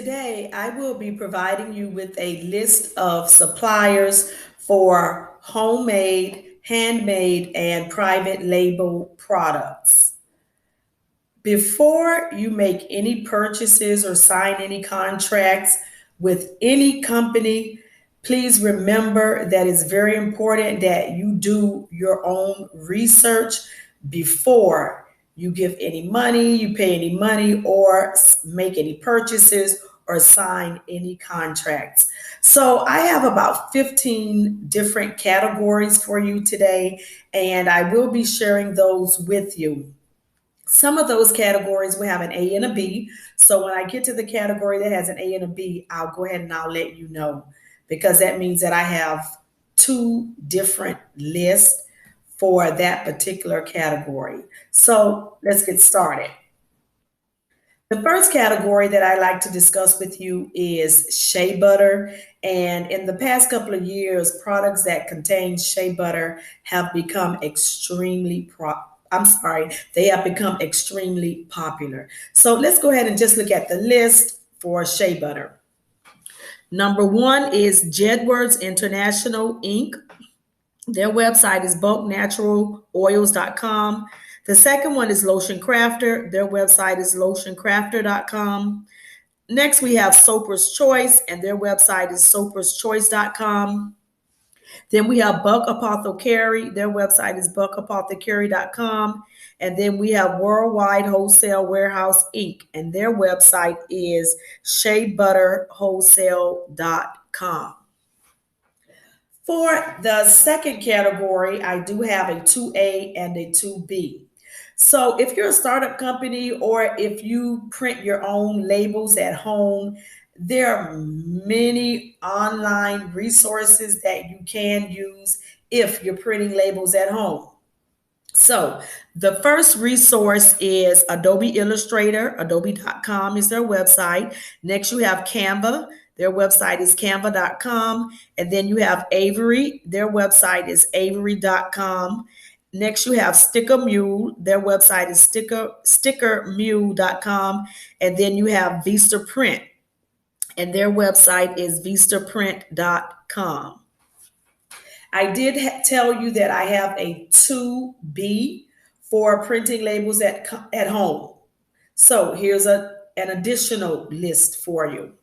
Today, I will be providing you with a list of suppliers for homemade, handmade, and private label products. Before you make any purchases or sign any contracts with any company, please remember that it's very important that you do your own research before you give any money, you pay any money, or make any purchases or sign any contracts. So, I have about 15 different categories for you today, and I will be sharing those with you. Some of those categories will have an A and a B. So when I get to the category that has an A and a B, I'll go ahead and I'll let you know because that means that I have two different lists for that particular category. So let's get started. The first category that I like to discuss with you is shea butter. And in the past couple of years, products that contain shea butter have become they have become extremely popular. So let's go ahead and just look at the list for shea butter. Number one is Jedward's International Inc. Their website is bulknaturaloils.com. The second one is Lotion Crafter. Their website is lotioncrafter.com. Next, we have Soper's Choice, and their website is soperschoice.com. Then we have Buck Apothecary. Their website is buckapothecary.com. And then we have Worldwide Wholesale Warehouse Inc. And their website is sheabutterwholesale.com. For the second category, I do have a 2A and a 2B. So if you're a startup company or if you print your own labels at home, there are many online resources that you can use if you're printing labels at home. So the first resource is Adobe Illustrator. Adobe.com is their website. Next, you have Canva. Their website is canva.com. And then you have Avery. Their website is avery.com. Next, you have Sticker Mule. Their website is stickermule.com. And then you have Vista Print. And their website is vistaprint.com. I did tell you that I have a 2B for printing labels at home. So here's an additional list for you.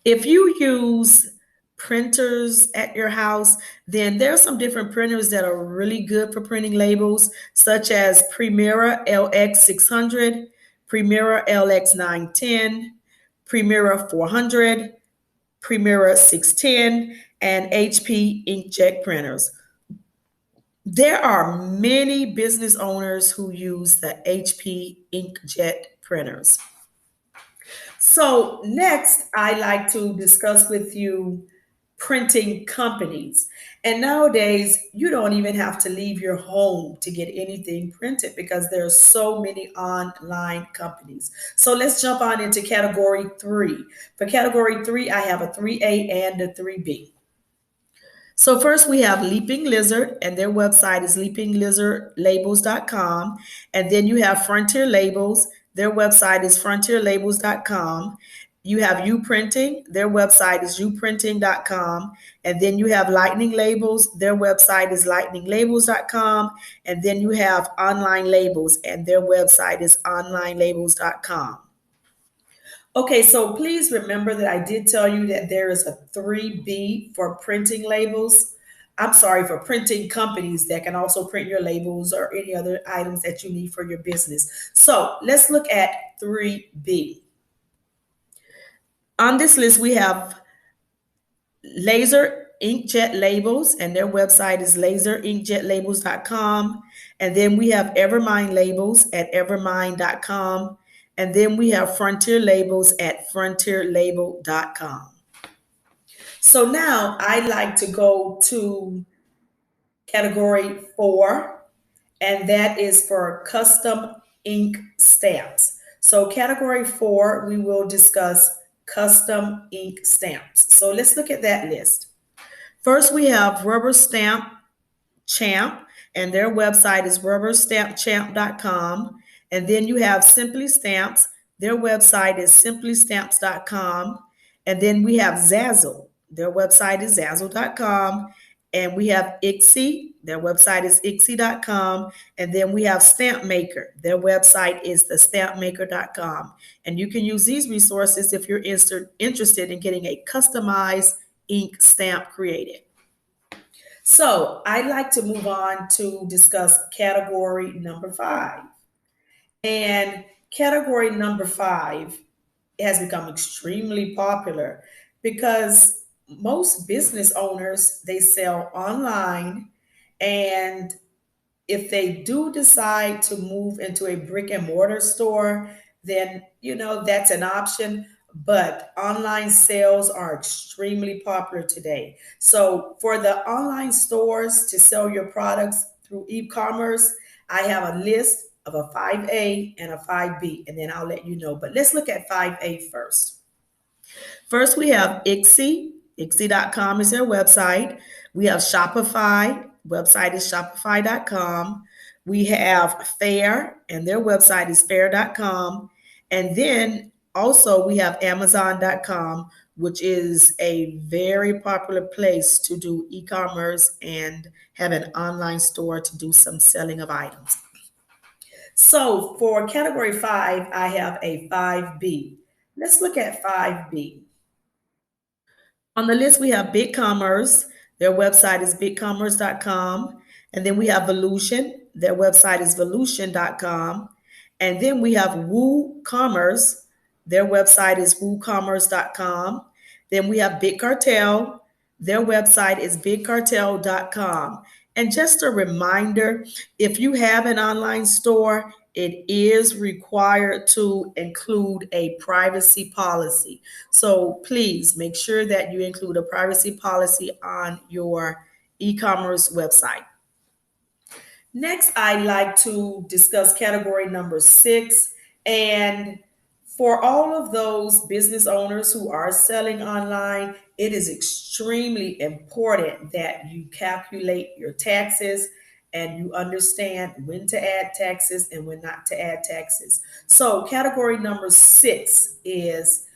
If you use printers at your house, then there's some different printers that are really good for printing labels, such as Primera LX600, Primera LX910, Primera 400, Primera 610, and HP inkjet printers. There are many business owners who use the HP inkjet printers. So next, I like to discuss with you printing companies. And nowadays, you don't even have to leave your home to get anything printed because there are so many online companies. So let's jump on into category 3. For category 3, I have a 3A and a 3B. So first we have Leaping Lizard, and their website is leapinglizardlabels.com. And then you have Frontier Labels. Their website is frontierlabels.com. You have Uprinting. Their website is uprinting.com. And then you have Lightning Labels. Their website is lightninglabels.com. And then you have Online Labels, and their website is onlinelabels.com. Okay, so please remember that I did tell you that there is a 3B for printing labels. I'm sorry, for printing companies that can also print your labels or any other items that you need for your business. So let's look at 3B. On this list, we have Laser Inkjet Labels, and their website is laserinkjetlabels.com. And then we have Evermind Labels at evermind.com. And then we have Frontier Labels at frontierlabel.com. So now I'd like to go to category 4, and that is for custom ink stamps. So category 4, we will discuss custom ink stamps. So let's look at that list. First, we have Rubber Stamp Champ, and their website is rubberstampchamp.com. And then you have Simply Stamps, Their website is simplystamps.com. And then we have Zazzle. Their website is zazzle.com. And we have Ixie. Their website is ixie.com. And then we have Stamp Maker. Their website is thestampmaker.com. And you can use these resources if you're interested in getting a customized ink stamp created. So I'd like to move on to discuss category number 5. And category number 5 has become extremely popular because most business owners, they sell online, and if they do decide to move into a brick and mortar store, then that's an option. But online sales are extremely popular today. So for the online stores to sell your products through e-commerce, I have a list of a 5A and a 5B, and then I'll let you know. But let's look at 5A first. First, we have Ixie. Ixie.com is their website. We have Shopify. Website is shopify.com. We have Fair, and their website is fair.com. And then also we have Amazon.com, which is a very popular place to do e-commerce and have an online store to do some selling of items. So for category 5, I have a 5B. Let's look at 5B. On the list, we have BigCommerce. Their website is bigcommerce.com. And then we have Volution. Their website is volution.com. And then we have WooCommerce. Their website is woocommerce.com. Then we have Big Cartel. Their website is bigcartel.com. And just a reminder, if you have an online store, it is required to include a privacy policy. So please make sure that you include a privacy policy on your e-commerce website. Next, I'd like to discuss category number 6. And for all of those business owners who are selling online, it is extremely important that you calculate your taxes and you understand when to add taxes and when not to add taxes. So category number 6 is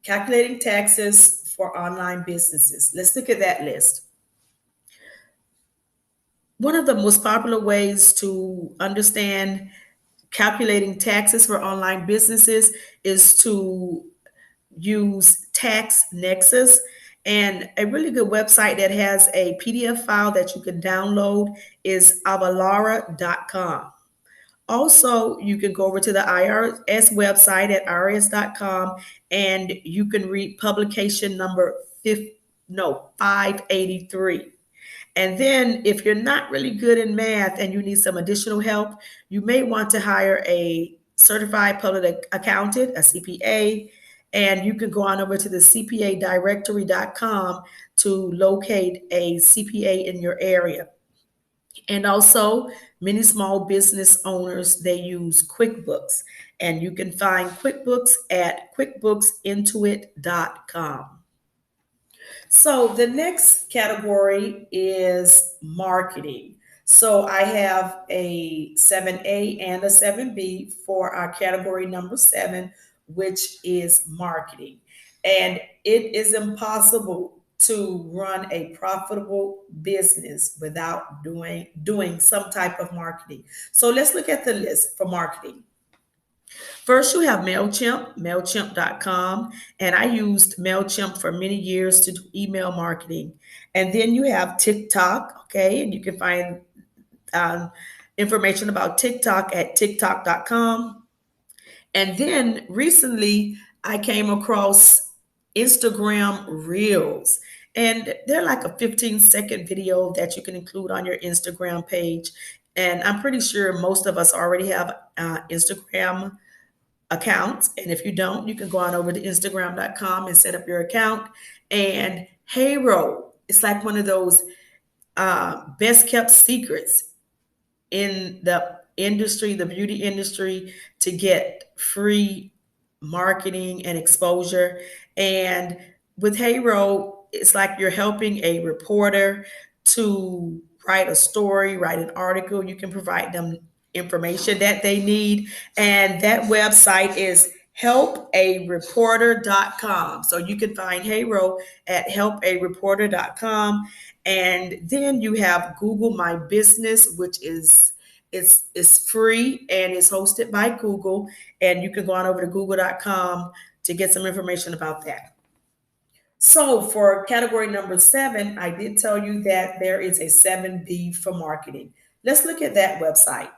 calculating taxes for online businesses. Let's look at that list. One of the most popular ways to understand calculating taxes for online businesses is to use Tax Nexus. And a really good website that has a PDF file that you can download is avalara.com. Also, you can go over to the IRS website at irs.com and you can read publication number 583. And then if you're not really good in math and you need some additional help, you may want to hire a certified public accountant, a CPA, and you can go on over to the cpadirectory.com to locate a CPA in your area. And also, many small business owners, they use QuickBooks, and you can find QuickBooks at quickbooksintuit.com. So the next category is marketing. So I have a 7A and a 7B for our category number 7, which is marketing. And it is impossible to run a profitable business without doing some type of marketing. So let's look at the list for marketing. First, you have MailChimp, MailChimp.com, and I used MailChimp for many years to do email marketing. And then you have TikTok, okay, and you can find information about TikTok at TikTok.com. And then recently, I came across Instagram Reels. And they're like a 15-second video that you can include on your Instagram page. And I'm pretty sure most of us already have Instagram accounts. And if you don't, you can go on over to Instagram.com and set up your account. And Heyro, it's like one of those best kept secrets in the industry, the beauty industry, to get free marketing and exposure. And with Heyro, it's like you're helping a reporter to write a story, write an article. You can provide them information that they need. And that website is helpareporter.com. So you can find Heyro at helpareporter.com. And then you have Google My Business, which is free and is hosted by Google. And you can go on over to google.com to get some information about that. So for category number 7, I did tell you that there is a 7B for marketing. Let's look at that website.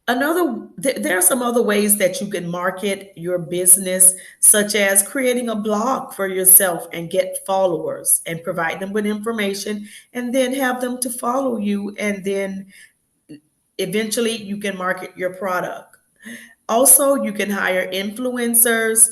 There are some other ways that you can market your business, such as creating a blog for yourself and get followers and provide them with information and then have them to follow you. And then eventually you can market your product. Also, you can hire influencers.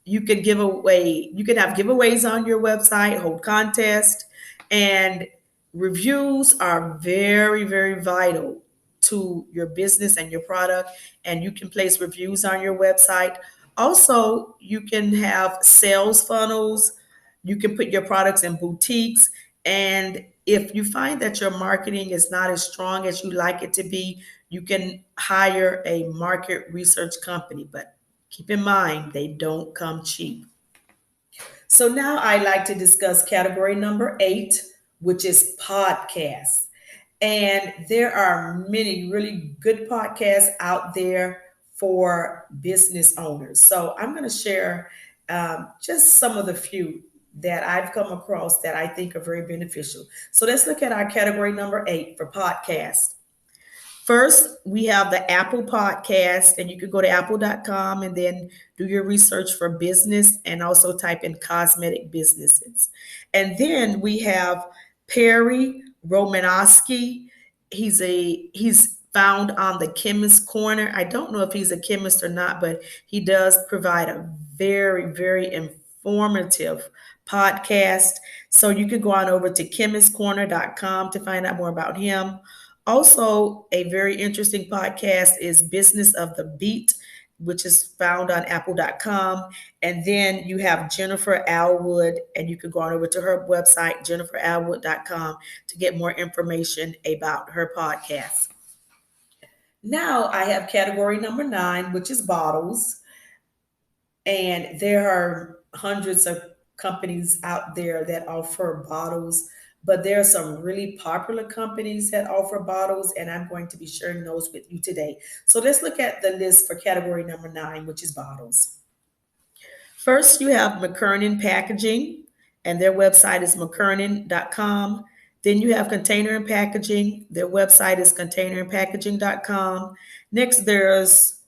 You can have giveaways on your website, hold contests, and reviews are very, very vital to your business and your product. And you can place reviews on your website. Also, you can have sales funnels. You can put your products in boutiques. And if you find that your marketing is not as strong as you like it to be, you can hire a market research company. But keep in mind, they don't come cheap. So now I like to discuss category number 8, which is podcasts. And there are many really good podcasts out there for business owners. So I'm going to share just some of the few that I've come across that I think are very beneficial. So let's look at our category number 8 for podcasts. First, we have the Apple podcast, and you can go to apple.com and then do your research for business and also type in cosmetic businesses. And then we have Perry Romanowski. He's found on the Chemist Corner. I don't know if he's a chemist or not, but he does provide a very, very informative podcast. So you can go on over to chemistcorner.com to find out more about him. Also, a very interesting podcast is Business of the Beat, which is found on apple.com. And then you have Jennifer Alwood, and you can go on over to her website, jenniferalwood.com, to get more information about her podcast. Now I have category number 9, which is bottles. And there are hundreds of companies out there that offer bottles, but there are some really popular companies that offer bottles, and I'm going to be sharing those with you today. So let's look at the list for category number 9, which is bottles. First, you have McKernan Packaging, and their website is mckernan.com. Then you have Container and Packaging. Their website is containerandpackaging.com. Next, there's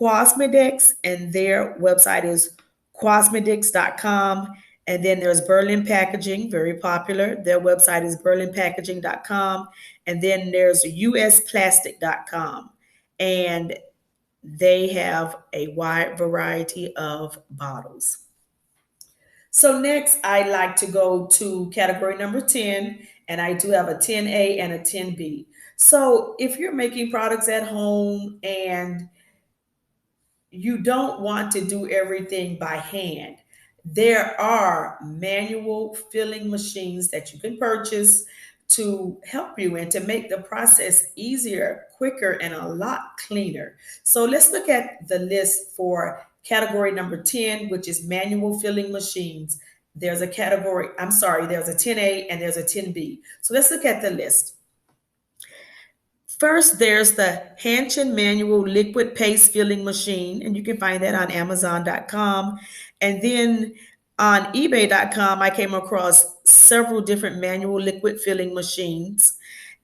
Quasmedex, and their website is quasmedex.com. And then there's Berlin Packaging, very popular. Their website is berlinpackaging.com. And then there's usplastic.com. And they have a wide variety of bottles. So next, I like to go to category number 10, and I do have a 10A and a 10B. So if you're making products at home and you don't want to do everything by hand, there are manual filling machines that you can purchase to help you and to make the process easier, quicker, and a lot cleaner. So let's look at the list for category number 10, which is manual filling machines. There's a 10A and there's a 10B. So let's look at the list. First, there's the Hanshin Manual Liquid Paste Filling Machine, and you can find that on Amazon.com. And then on eBay.com, I came across several different manual liquid filling machines.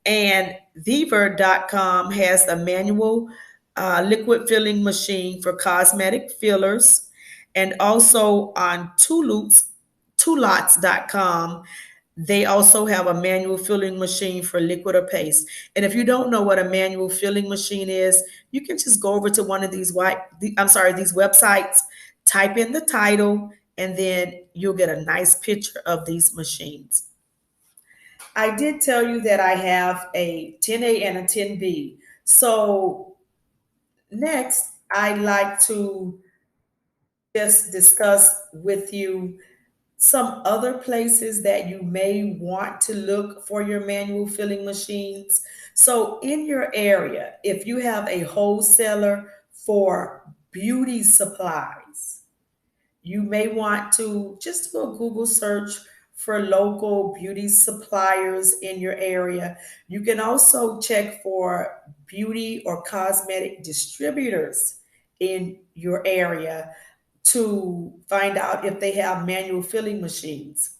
And Viver.com has a manual liquid filling machine for cosmetic fillers. And also on Tulots.com, they also have a manual filling machine for liquid or paste. And if you don't know what a manual filling machine is, you can just go over to one of these these websites, type in the title, and then you'll get a nice picture of these machines. I did tell you that I have a 10A and a 10B. So next, I'd like to just discuss with you some other places that you may want to look for your manual filling machines. So in your area, if you have a wholesaler for beauty supplies. You may want to just do a Google search for local beauty suppliers in your area. You can also check for beauty or cosmetic distributors in your area to find out if they have manual filling machines.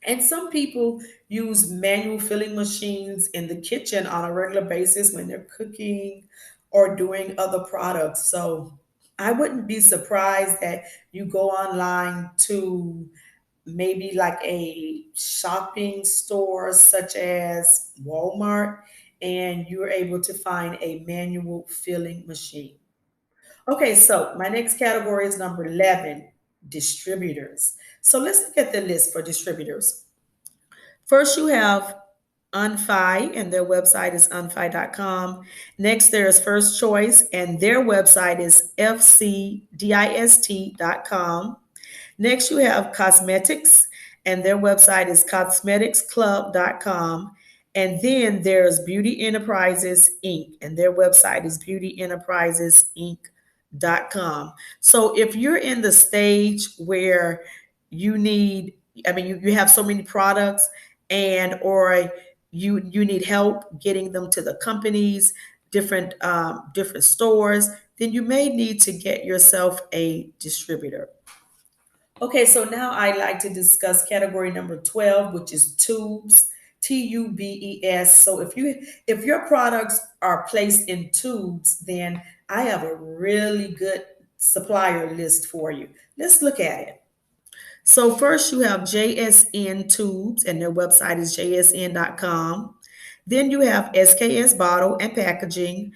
And some people use manual filling machines in the kitchen on a regular basis when they're cooking or doing other products. So I wouldn't be surprised that you go online to maybe like a shopping store such as Walmart and you're able to find a manual filling machine. Okay, so my next category is number 11, distributors. So let's look at the list for distributors. First, you have Unfi, and their website is unfi.com. Next, there is First Choice, and their website is fcdist.com. Next, you have Cosmetics, and their website is cosmeticsclub.com. And then there's Beauty Enterprises Inc., and their website is beautyenterprisesinc.com. So if you're in the stage where you need, you have so many products and or you need help getting them to the companies, different stores, then you may need to get yourself a distributor. Okay, so now I'd like to discuss category number 12, which is tubes, TUBES. So if your products are placed in tubes, then I have a really good supplier list for you. Let's look at it. So first you have JSN Tubes, and their website is jsn.com. Then you have SKS Bottle and Packaging,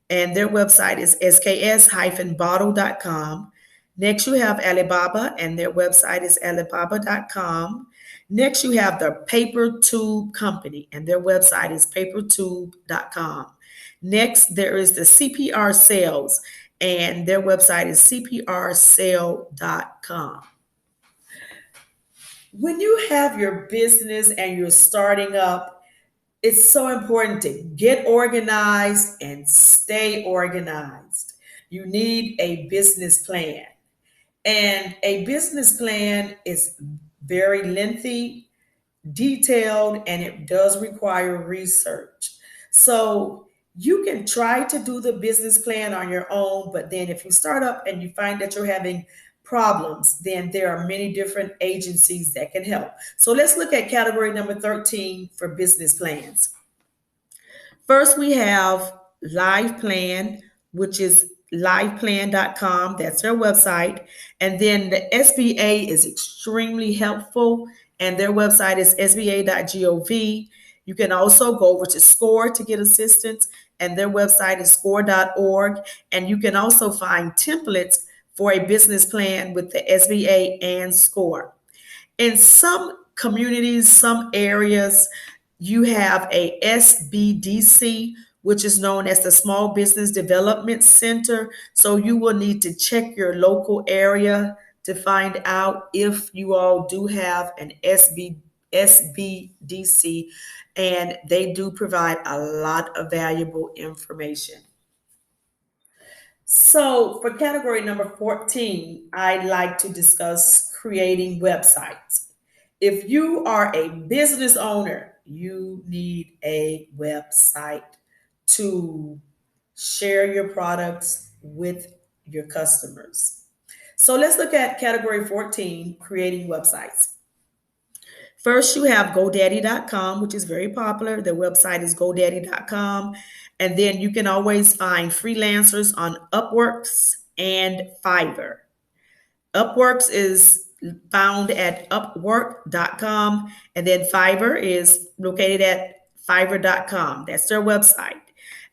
and their website is sks-bottle.com. Next, you have Alibaba, and their website is alibaba.com. Next, you have the Paper Tube Company, and their website is papertube.com. Next, there is the CPR Sales, and their website is cprsale.com. When you have your business and you're starting up, it's so important to get organized and stay organized. You need a business plan. And a business plan is very lengthy, detailed, and it does require research. So you can try to do the business plan on your own, but then if you start up and you find that you're having problems, then there are many different agencies that can help. So let's look at category number 13 for business plans. First, we have Live Plan, which is liveplan.com. That's their website. And then the SBA is extremely helpful, and their website is sba.gov. You can also go over to SCORE to get assistance, and their website is score.org. And you can also find templates for a business plan with the SBA and SCORE. In some communities, some areas, you have a SBDC, which is known as the Small Business Development Center. So you will need to check your local area to find out if you all do have an SBDC, and they do provide a lot of valuable information. So for category number 14, I'd like to discuss creating websites. If you are a business owner, you need a website to share your products with your customers. So let's look at category 14, creating websites. First, you have GoDaddy.com, which is very popular. Their website is GoDaddy.com. And then you can always find freelancers on Upworks and Fiverr. Upworks is found at upwork.com, and then Fiverr is located at fiverr.com. That's their website.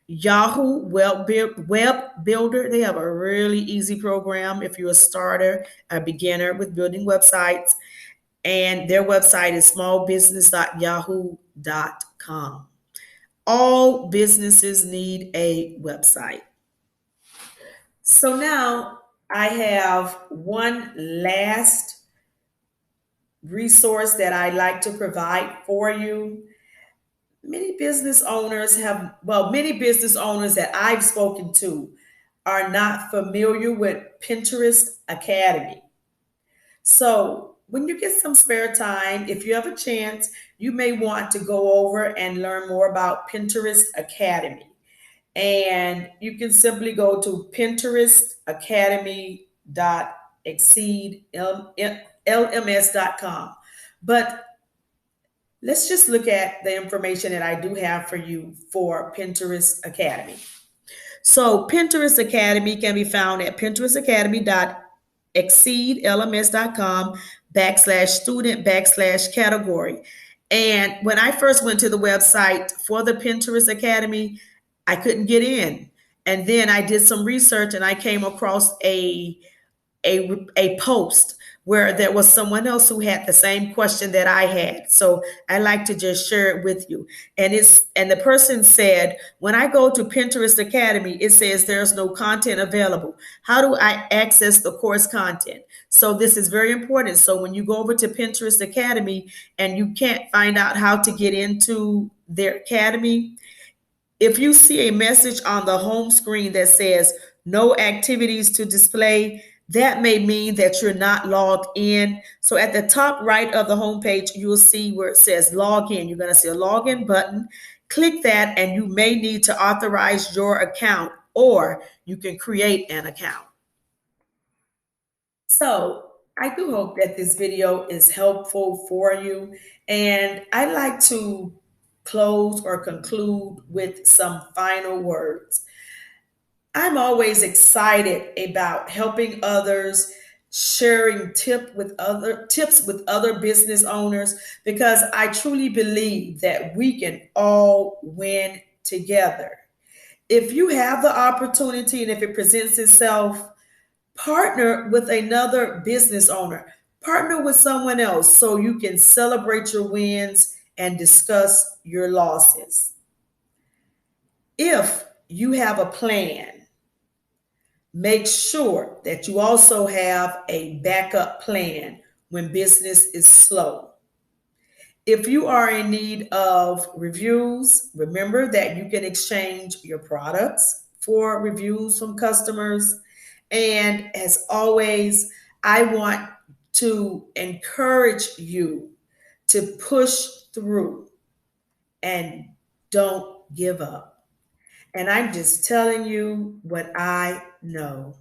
Yahoo Web Builder, they have a really easy program if you're a starter, a beginner with building websites, and their website is smallbusiness.yahoo.com. All businesses need a website. So now I have one last resource that I like to provide for you. Many business owners that I've spoken to are not familiar with Pinterest Academy. So, when you get some spare time, if you have a chance, you may want to go over and learn more about Pinterest Academy. And you can simply go to pinterest.exceedlms.com. But let's just look at the information that I do have for you for Pinterest Academy. So Pinterest Academy can be found at pinterestacademy.exceedlms.com /student /category. And when I first went to the website for the Pinterest Academy, I couldn't get in. And then I did some research and I came across a post where there was someone else who had the same question that I had. So I like to just share it with you. And the person said, when I go to Pinterest Academy, it says there's no content available. How do I access the course content? So this is very important. So when you go over to Pinterest Academy and you can't find out how to get into their academy, if you see a message on the home screen that says no activities to display, that may mean that you're not logged in. So at the top right of the homepage, you'll see where it says log in. You're going to see a login button. Click that, and you may need to authorize your account, or you can create an account. So I do hope that this video is helpful for you. And I'd like to close or conclude with some final words. I'm always excited about helping others, sharing tips with other business owners, because I truly believe that we can all win together. If you have the opportunity and if it presents itself, partner with another business owner. Partner with someone else so you can celebrate your wins and discuss your losses. If you have a plan, make sure that you also have a backup plan when business is slow. If you are in need of reviews, remember that you can exchange your products for reviews from customers. And as always, I want to encourage you to push through and don't give up. And I'm just telling you what I know.